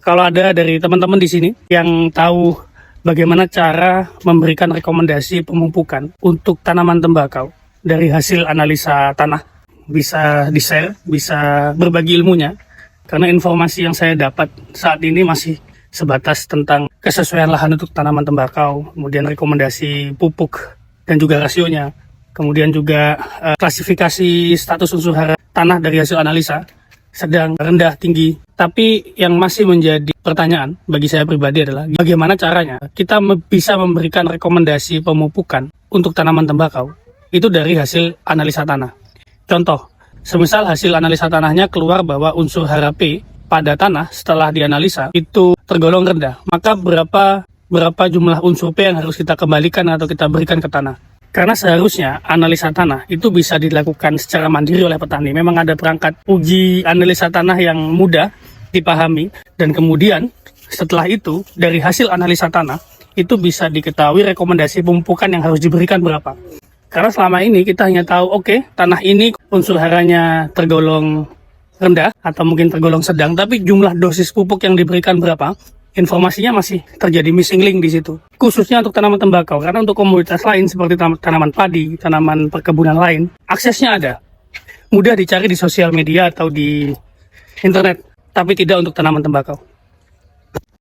kalau ada dari teman-teman di sini yang tahu bagaimana cara memberikan rekomendasi pemupukan untuk tanaman tembakau dari hasil analisa tanah, bisa di-share, bisa berbagi ilmunya. Karena informasi yang saya dapat saat ini masih sebatas tentang kesesuaian lahan untuk tanaman tembakau, kemudian rekomendasi pupuk dan juga rasionya, kemudian juga klasifikasi status unsur hara tanah dari hasil analisa, sedang, rendah, tinggi. Tapi yang masih menjadi pertanyaan bagi saya pribadi adalah bagaimana caranya kita bisa memberikan rekomendasi pemupukan untuk tanaman tembakau itu dari hasil analisa tanah. Contoh, semisal hasil analisa tanahnya keluar bahwa unsur hara P pada tanah setelah dianalisa itu tergolong rendah, maka berapa jumlah unsur P yang harus kita kembalikan atau kita berikan ke tanah. Karena seharusnya analisa tanah itu bisa dilakukan secara mandiri oleh petani. Memang ada perangkat uji analisa tanah yang mudah dipahami, dan kemudian setelah itu dari hasil analisa tanah itu bisa diketahui rekomendasi pemupukan yang harus diberikan berapa. Karena selama ini kita hanya tahu tanah ini unsur haranya tergolong rendah atau mungkin tergolong sedang, tapi jumlah dosis pupuk yang diberikan berapa, informasinya masih terjadi missing link di situ. Khususnya untuk tanaman tembakau, karena untuk komoditas lain seperti tanaman padi, tanaman perkebunan lain, aksesnya ada. Mudah dicari di sosial media atau di internet, tapi tidak untuk tanaman tembakau.